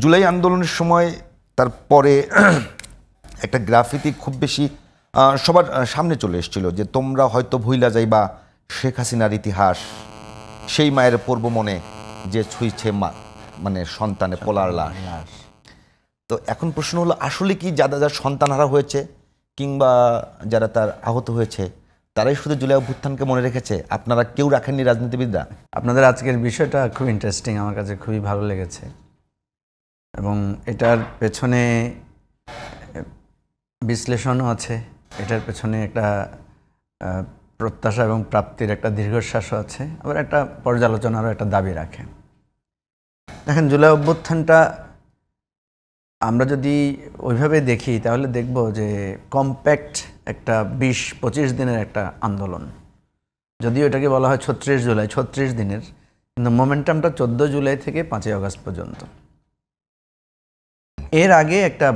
জুলাই আন্দোলনের সময় তারপরে একটা গ্রাফিতি খুব বেশি সবার সামনে চলে এসেছিল যে তোমরা হয়তো ভুইলা যাইবা শেখ হাসিনার ইতিহাস, সেই মায়ের পূর্ব মনে যে ছুঁইছে মানে সন্তানে পোলার লাশ। তো এখন প্রশ্ন হলো, আসলে কি যারা সন্তানহারা হয়েছে কিংবা যারা তার আহত হয়েছে তারাই শুধু জুলাই অভ্যুত্থানকে মনে রেখেছে? আপনারা কেউ রাখেননি রাজনীতিবিদরা? আপনাদের আজকের বিষয়টা খুব ইন্টারেস্টিং, আমার কাছে খুবই ভালো লেগেছে এবং এটার পেছনে বিশ্লেষণও আছে, এটার পেছনে একটা প্রত্যাশা এবং প্রাপ্তির একটা দীর্ঘশ্বাসও আছে, আবার একটা পর্যালোচনারও একটা দাবি রাখে। দেখেন, জুলাই অভ্যুত্থানটা আমরা যদি ওইভাবে দেখি তাহলে দেখব যে কম্প্যাক্ট একটা 20-25 দিনের একটা আন্দোলন। যদিও এটাকে বলা হয় 36 জুলাই, 36 দিনের, কিন্তু মোমেন্টামটা 14 জুলাই থেকে 5ই আগস্ট পর্যন্ত। এর আগে একটা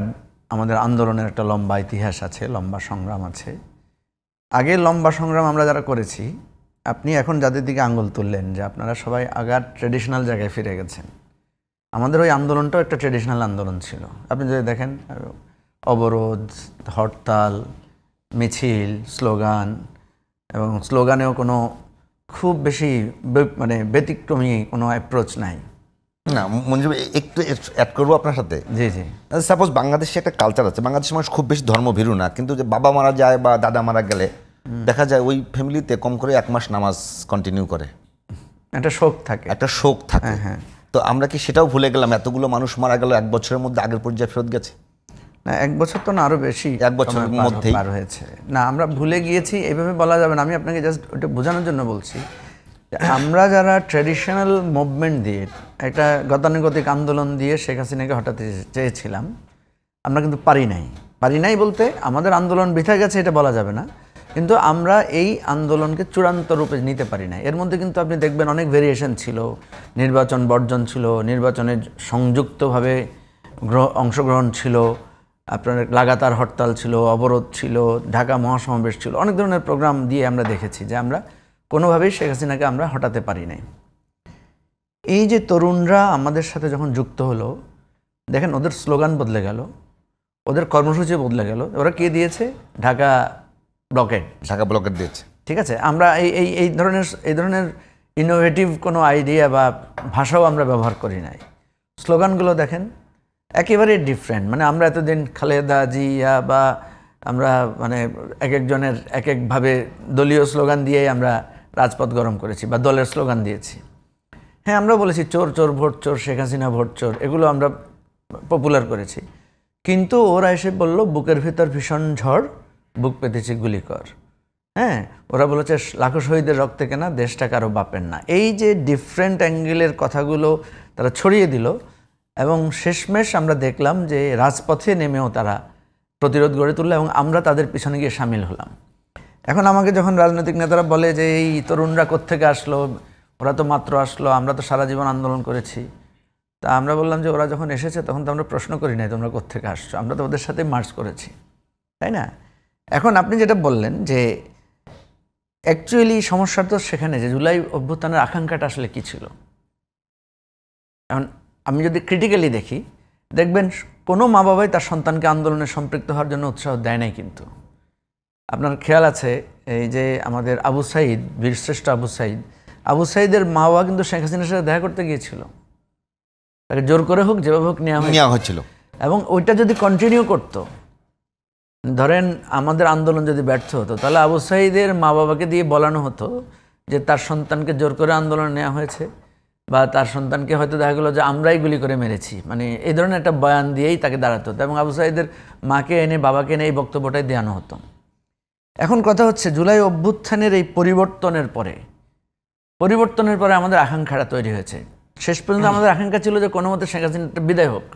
আমাদের আন্দোলনের একটা লম্বা ইতিহাস আছে, লম্বা সংগ্রাম আছে। আগে লম্বা সংগ্রাম আমরা যারা করেছি, আপনি এখন যাদের দিকে আঙ্গুল তুললেন যে আপনারা সবাই আগার ট্রেডিশনাল জায়গায় ফিরে গেছেন, আমাদের ওই আন্দোলনটাও একটা ট্রেডিশনাল আন্দোলন ছিল। আপনি যদি দেখেন, অবরোধ, হরতাল, মিছিল, স্লোগান, এবং স্লোগানেও কোনো খুব বেশি মানে ব্যতিক্রমী কোনো অ্যাপ্রোচ নাই। না মঞ্জুর, একটু অ্যাড করবো আপনার সাথে। জি জি। সাপোজ বাংলাদেশে একটা কালচার আছে, বাংলাদেশের মানুষ খুব বেশি ধর্মভীরু না, কিন্তু যে বাবা মারা যায় বা দাদা মারা গেলে দেখা যায় ওই ফ্যামিলিতে কম করে 1 মাস নামাজ কন্টিনিউ করে, একটা শোক থাকে, একটা শোক থাকে। হ্যাঁ, তো আমরা কি সেটাও ভুলে গেলাম? এতগুলো মানুষ মারা গেল, 1 বছরের মধ্যে আগের পর্যায়ে ফেরত গেছে? না, 1 বছর তো না, আরো বেশি, 1 বছরের মধ্যেই পার হয়েছে। না, আমরা ভুলে গিয়েছি এভাবে বলা যাবে না। আমি আপনাকে জাস্ট ওটা বোঝানোর জন্য বলছি, আমরা যারা ট্র্যাডিশনাল মুভমেন্ট দিয়ে, একটা গতানুগতিক আন্দোলন দিয়ে শেখ হাসিনাকে হটাতে চেয়েছিলাম, আমরা কিন্তু পারি নাই বলতে আমাদের আন্দোলন বৃথা গেছে এটা বলা যাবে না, কিন্তু আমরা এই আন্দোলনকে চূড়ান্ত রূপে নিতে পারি না। এর মধ্যে কিন্তু আপনি দেখবেন অনেক ভেরিয়েশন ছিল, নির্বাচন বর্জন ছিল, নির্বাচনে সংযুক্তভাবে অংশগ্রহণ ছিল, আপনার লাগাতার হরতাল ছিল, অবরোধ ছিল, ঢাকা মহাসমাবেশ ছিল, অনেক ধরনের প্রোগ্রাম দিয়ে আমরা দেখেছি যে আমরা কোনোভাবেই শেখ হাসিনাকে আমরা হটাতে পারি নাই। এই যে তরুণরা আমাদের সাথে যখন যুক্ত হলো, দেখেন ওদের স্লোগান বদলে গেল, ওদের কর্মসূচি বদলে গেল। ওরা কে দিয়েছে? ঢাকা ব্লকেট দিয়েছে। ঠিক আছে, আমরা এই ধরনের ইনোভেটিভ কোনো আইডিয়া বা ভাষাও আমরা ব্যবহার করি নাই। স্লোগানগুলো দেখেন একেবারে ডিফারেন্ট। মানে আমরা এতদিন খালেদা জিয়া বা আমরা মানে এক একজনের এক একভাবে দলীয় স্লোগান দিয়েই আমরা রাজপথ গরম করেছি বা দলের স্লোগান দিয়েছি। হ্যাঁ, আমরা বলেছি চোর চোর ভোট চোর, শেখ হাসিনা ভোট চোর, এগুলো আমরা পপুলার করেছি। কিন্তু ওরা এসে বলল বুকের ভিতর ভীষণ ঝড়, বুক পেতেছি গুলি কর। হ্যাঁ, ওরা বলেছে লাখো শহীদের রক্তে কেনা, দেশটা কারো বাপের না। এই যে ডিফারেন্ট অ্যাঙ্গেলের কথাগুলো তারা ছড়িয়ে দিল এবং শেষমেশ আমরা দেখলাম যে রাজপথে নেমেও তারা প্রতিরোধ গড়ে তুললো এবং আমরা তাদের পিছনে গিয়ে সামিল হলাম। এখন আমাকে যখন রাজনৈতিক নেতারা বলে যে এই তরুণরা কোত্থেকে আসলো, ওরা তো মাত্র আসলো, আমরা তো সারা জীবন আন্দোলন করেছি, তা আমরা বললাম যে ওরা যখন এসেছে তখন তো আমরা প্রশ্ন করি নাই তোমরা কোত্থেকে আসছো, আমরা তো ওদের সাথে মার্চ করেছি, তাই না? এখন আপনি যেটা বললেন যে অ্যাকচুয়ালি সমস্যা তো সেখানে যে জুলাই অভ্যুত্থানের আকাঙ্ক্ষাটা আসলে কী ছিল। এখন আমি যদি ক্রিটিক্যালি দেখি, দেখবেন কোনো মা বাবাই তার সন্তানকে আন্দোলনে সম্পৃক্ত হওয়ার জন্য উৎসাহ দেয় নাই। কিন্তু আপনার খেয়াল আছে এই যে আমাদের আবু সাইদ, বীরশ্রেষ্ঠ আবু সাইদের মা বাবা কিন্তু শেখ হাসিনার সাথে দেখা করতে গিয়েছিল, তাকে জোর করে হোক যেভাবে হোক নেওয়া হয়েছিল। এবং ওইটা যদি কন্টিনিউ করতো, ধরেন আমাদের আন্দোলন যদি ব্যর্থ হতো, তাহলে আবু সাইদের মা বাবাকে দিয়ে বলানো হতো যে তার সন্তানকে জোর করে আন্দোলনে নেওয়া হয়েছে, বা তার সন্তানকে হয়তো দেখা গেলো যে আমরাই গুলি করে মেরেছি, মানে এই ধরনের একটা বয়ান দিয়েই তাকে দাঁড়াতে হতো এবং আবু সাইদের মাকে এনে বাবাকে এনে এই বক্তব্যটাই দেওয়ানো হতো। এখন কথা হচ্ছে জুলাই অভ্যুত্থানের এই পরিবর্তনের পরে আমাদের আকাঙ্ক্ষাটা তৈরি হয়েছে। শেষ পর্যন্ত আমাদের আকাঙ্ক্ষা ছিল যে কোনো মতে শেখ হাসিনাটা বিদায় হোক,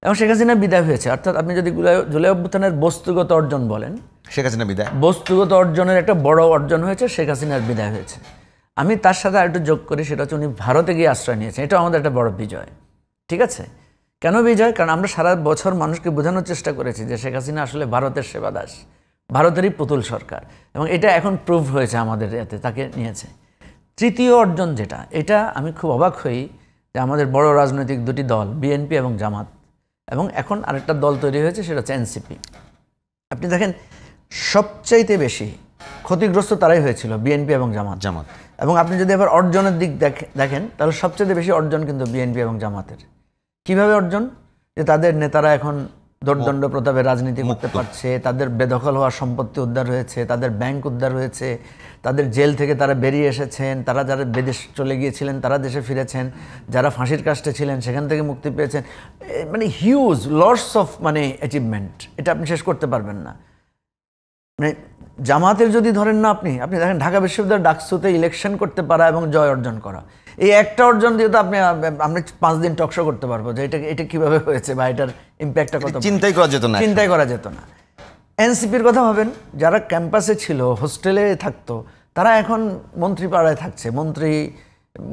এবং শেখ হাসিনা বিদায় হয়েছে। অর্থাৎ আপনি যদি জুলাই অভ্যুত্থানের বস্তুগত অর্জন বলেন, শেখ হাসিনা বিদায়, বস্তুগত অর্জনের একটা বড় অর্জন হয়েছে, শেখ হাসিনার বিদায় হয়েছে। আমি তার সাথে আরেকটু যোগ করি, সেটা হচ্ছে উনি ভারতে গিয়ে আশ্রয় নিয়েছেন, এটাও আমাদের একটা বড় বিজয়। ঠিক আছে, কেন বিজয়? কারণ আমরা সারা বছর মানুষকে বোঝানোর চেষ্টা করেছি যে শেখ হাসিনা আসলে ভারতের সেবাদাস, ভারতেরই পুতুল সরকার, এবং এটা এখন প্রুভ হয়েছে আমাদের এতে, তাকে নিয়েছে। তৃতীয় অর্জন যেটা, এটা আমি খুব অবাক হই যে আমাদের বড় রাজনৈতিক দুটি দল বিএনপি এবং জামাত, এবং এখন আরেকটা দল তৈরি হয়েছে, সেটা হচ্ছে এনসিপি। আপনি দেখেন সবচাইতে বেশি ক্ষতিগ্রস্ত তারাই হয়েছিল, বিএনপি এবং জামাত। এবং আপনি যদি এবার অর্জনের দিক দেখেন তাহলে সবচেয়ে বেশি অর্জন কিন্তু বিএনপি এবং জামাতের। কিভাবে অর্জন? যে তাদের নেতারা এখন দোর্দণ্ড প্রতাপে রাজনীতি করতে পারছে, তাদের বেদখল হওয়া সম্পত্তি উদ্ধার হয়েছে, তাদের ব্যাংক উদ্ধার হয়েছে, তাদের জেল থেকে তারা বেরিয়ে এসেছেন, তারা যারা বিদেশ চলে গিয়েছিলেন তারা দেশে ফিরেছেন, যারা ফাঁসির কাস্টে ছিলেন সেখান থেকে মুক্তি পেয়েছেন। মানে হিউজ লটস অফ মানে অ্যাচিভমেন্ট, এটা আপনি শেষ করতে পারবেন না। মানে জামাতের যদি ধরেন না, আপনি দেখেন ঢাকা বিশ্ববিদ্যালয়ের ডাকসুতে ইলেকশন করতে পারা এবং জয় অর্জন করা, এই একটা অর্জন দিয়ে তো আমরা 5 দিন টকশো করতে পারবো যে এটা কিভাবে হয়েছে বা এটার ইম্প্যাক্টটা কত। চিন্তাই করা যেত না। এনসিপির কথা ভাবেন, যারা ক্যাম্পাসে ছিল, হোস্টেলে থাকতো, তারা এখন মন্ত্রীপাড়ায় থাকছে,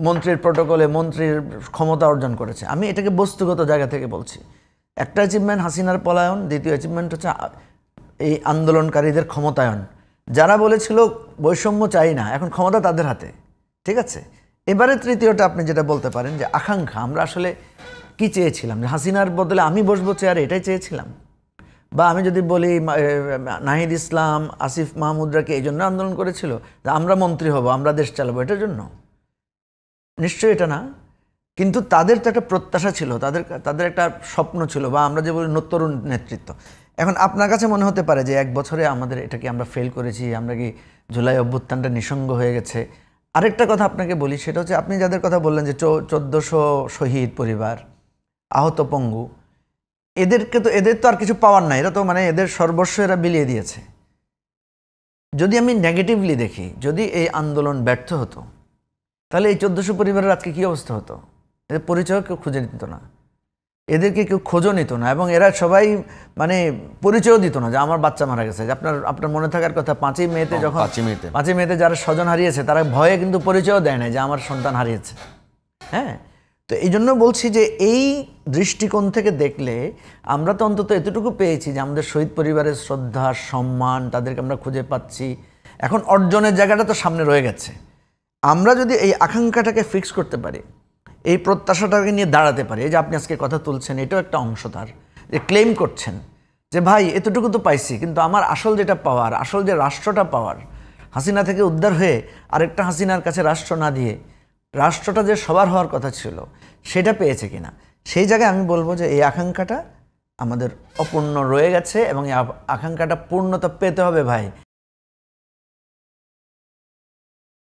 মন্ত্রীর প্রোটোকলে মন্ত্রীর ক্ষমতা অর্জন করেছে। আমি এটাকে বস্তুগত জায়গা থেকে বলছি। একটা অ্যাচিভমেন্ট হাসিনার পলায়ন, দ্বিতীয় অ্যাচিভমেন্ট হচ্ছে এই আন্দোলনকারীদের ক্ষমতায়ন। যারা বলেছিল বৈষম্য চাই না, এখন ক্ষমতা তাদের হাতে, ঠিক আছে। এবারে তৃতীয়টা আপনি যেটা বলতে পারেন যে আকাঙ্ক্ষা, আমরা আসলে কি চেয়েছিলাম, যে হাসিনার বদলে আমি বসবো চেয়ারে, এটাই চেয়েছিলাম। বা আমি যদি বলি নাহিদ ইসলাম, আসিফ মাহমুদরা কি এই জন্য আন্দোলন করেছিল যে আমরা মন্ত্রী হব, আমরা দেশ চালাবো, এটার জন্য? নিশ্চয়ই এটা না। কিন্তু তাদের তো একটা প্রত্যাশা ছিল, তাদের একটা স্বপ্ন ছিল, বা আমরা যে বলি তরুণ নেতৃত্ব। এখন আপনার কাছে মনে হতে পারে যে 1 বছরে আমাদের এটা কি আমরা ফেল করেছি, আমরা কি জুলাই অভ্যুত্থানটা নিঃসঙ্গ হয়ে গেছে। আরেকটা কথা আপনাকে বলি, সেটা হচ্ছে আপনি যাদের কথা বললেন যে 1400 শহীদ পরিবার, আহত পঙ্গু, এদের তো আর কিছু পাওয়ার নাই, এরা তো মানে এদের সর্বস্ব এরা বিলিয়ে দিয়েছে। যদি আমি নেগেটিভলি দেখি, যদি এই আন্দোলন ব্যর্থ হতো তাহলে এই 1400 পরিবারের আজকে কী অবস্থা হতো? এদের পরিচয় কেউ খুঁজে নিত না, এদেরকে কেউ খোঁজও নিত না, এবং এরা সবাই মানে পরিচয়ও দিত না যে আমার বাচ্চা মারা গেছে। যে আপনার মনে থাকার কথা 5ই মেতে যখন 5ই মেতে যারা স্বজন হারিয়েছে তারা ভয়ে কিন্তু পরিচয়ও দেয় না যে আমার সন্তান হারিয়েছে। হ্যাঁ, তো এই জন্য বলছি যে এই দৃষ্টিকোণ থেকে দেখলে আমরা তো অন্তত এতটুকু পেয়েছি যে আমাদের শহীদ পরিবারের শ্রদ্ধা, সম্মান, তাদেরকে আমরা খুঁজে পাচ্ছি। এখন অর্জনের জায়গাটা তো সামনে রয়ে গেছে। আমরা যদি এই আকাঙ্ক্ষাটাকে ফিক্স করতে পারি, এই প্রত্যাশাটাকে নিয়ে দাঁড়াতে পারি, এই যে আপনি আজকে কথা তুলছেন, এটাও একটা অংশ তার, যে ক্লেম করছেন যে ভাই এতটুকু তো পাইছি, কিন্তু আমার আসল যেটা পাওয়ার, আসল যে রাষ্ট্রটা পাওয়ার, হাসিনা থেকে উদ্ধার হয়ে আরেকটা হাসিনার কাছে রাষ্ট্র না দিয়ে রাষ্ট্রটা যে সবার হওয়ার কথা ছিল সেটা পেয়েছে কিনা, সেই জায়গায় আমি বলবো যে এই আকাঙ্ক্ষাটা আমাদের অপূর্ণ রয়ে গেছে, এবং এই আকাঙ্ক্ষাটা পূর্ণতা পেতে হবে ভাই।